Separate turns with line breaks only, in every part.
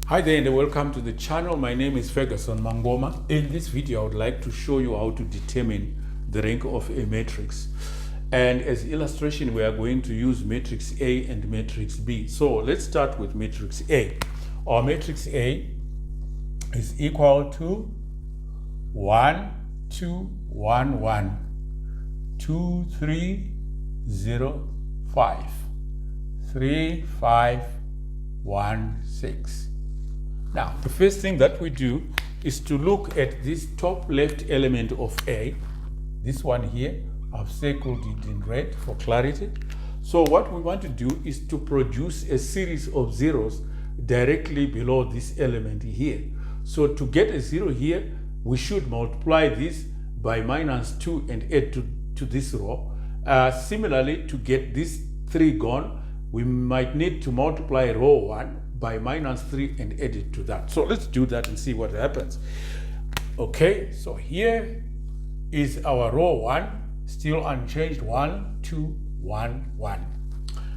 Hi there and welcome to the channel. My name is Ferguson Mangoma. In this video I would like to show you how to determine the rank of a matrix. And as illustration we are going to use matrix A and matrix B. So let's start with matrix A. Our matrix A is equal to 1, 2, 1, 1, 2, 3, 0, 5, 3, 5, 1, 6. Now, the first thing that we do is to look at this top left element of A. This one here, I've circled it in red for clarity. So what we want to do is to produce a series of zeros directly below this element here. So to get a zero here, we should multiply this by -2 and add to this row. Similarly, to get this 3 gone, we might need to multiply row 1 by -3 and add it to that. So let's do that and see what happens. Okay, so here is our row 1, still unchanged, 1, 2, 1, 1.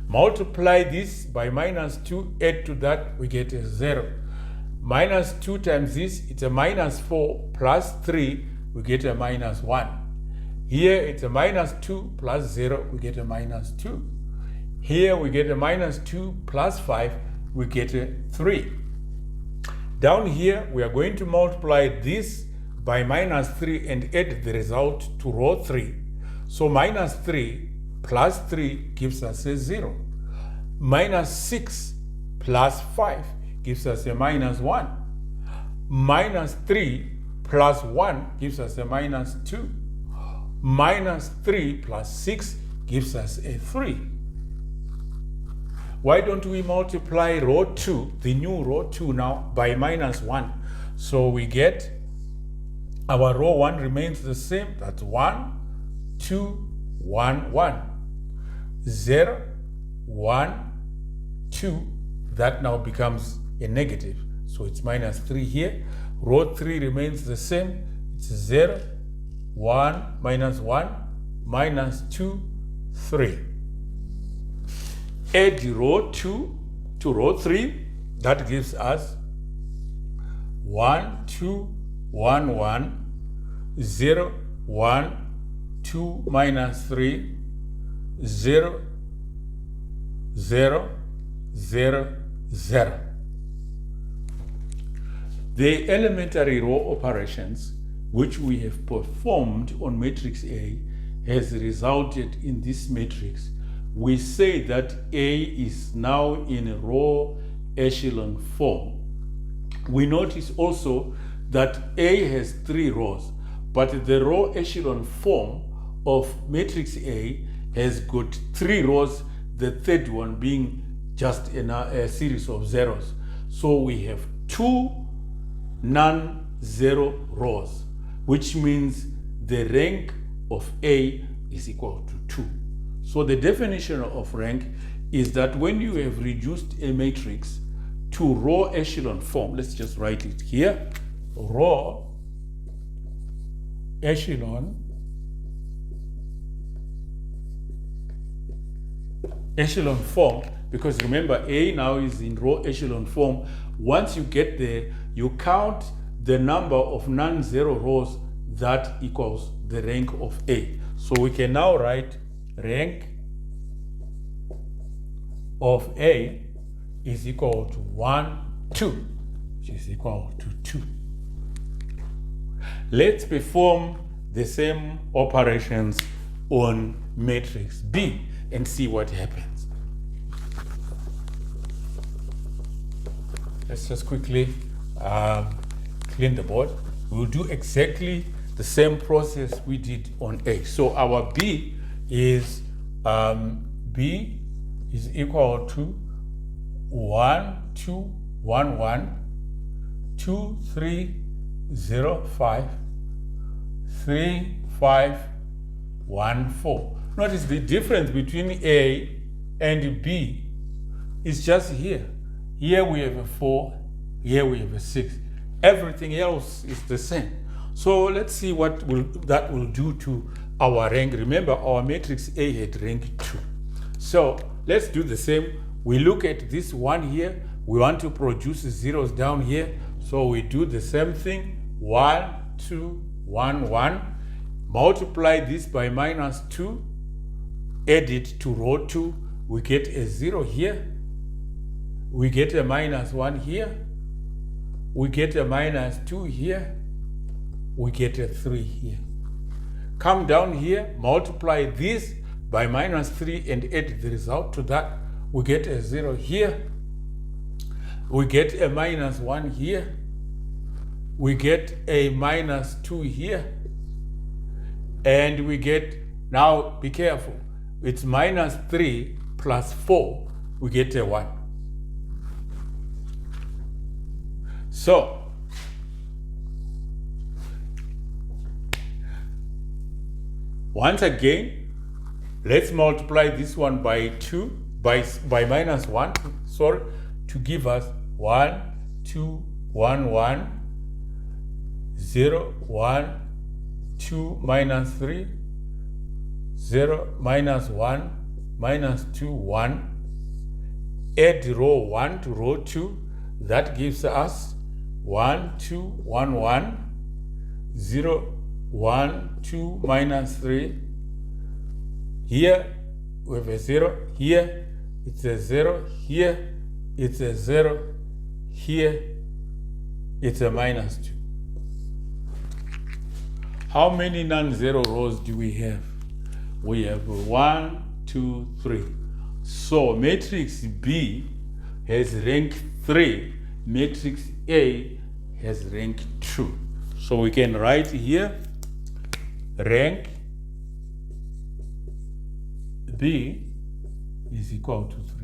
Multiply this by -2, add to that, we get a 0. -2 times this, it's a -4 plus 3, we get a -1. Here it's a -2 plus 0, we get a -2. Here we get a -2 plus 5, we get a 3. Down here, we are going to multiply this by -3 and add the result to row 3. So -3 plus 3 gives us a 0. -6 plus 5 gives us a -1. -3 plus 1 gives us a -2. -3 plus 6 gives us a 3. Why don't we multiply row 2, the new row 2 now, by -1? So we get our row 1 remains the same. That's 1, 2, 1, 1. 0, 1, 2. That now becomes a negative. So it's -3 here. Row 3 remains the same. It's 0, 1, -1, -2, 3. Add row 2 to row 3, that gives us 1, 2, 1, 1, 0, 1, 2, -3, 0, 0, 0, 0. The elementary row operations which we have performed on matrix A has resulted in this matrix. We say that A is now in a row echelon form. We notice also that A has 3 rows, but the row echelon form of matrix A has got 3 rows, the third one being just a series of zeros. So we have 2 non-zero rows, which means the rank of A is equal to 2. So the definition of rank is that when you have reduced a matrix to row echelon form, let's just write it here, row echelon form, because remember A now is in row echelon form. Once you get there, you count the number of non-zero rows that equals the rank of A. So we can now write rank of A is equal to 1, 2, which is equal to 2. Let's perform the same operations on matrix B and see what happens. Let's just quickly clean the board. We'll do exactly the same process we did on A. So our B is equal to 1, 2, 1, 1, 2, 3, 0, 5, 3, 5, 1, 4. Notice the difference between A and B is just here. Here we have a 4, here we have a 6. Everything else is the same. So let's see what that will do to our rank. Remember, our matrix A had rank 2. So let's do the same. We look at this one here, We want to produce zeros down here, so we do the same thing. 1, 2, 1, 1. Multiply this by minus 2. Add it to row 2. We get a 0 here. We get a minus 1 here. We get a minus 2 here. We get a 3 here. Come down here, multiply this by minus 3 and add the result to that. We get a 0 here. We get a minus 1 here. We get a minus 2 here. And we get, now be careful, it's minus 3 plus 4, we get a 1. So, once again, let's multiply this one by 2, by minus 1, sorry, to give us 1, 2, 1, 1, 0, 1, 2, minus 3, 0, minus 1, minus 2, 1. Add row 1 to row 2. That gives us 1, 2, 1, 1, 0, 1, 2, minus 3. Here we have a 0. Here it's a 0. Here it's a 0. Here it's a minus 2. How many non-zero rows do we have? We have 1, 2, 3. So matrix B has rank 3. Matrix A has rank 2. So we can write here rank B is equal to 3.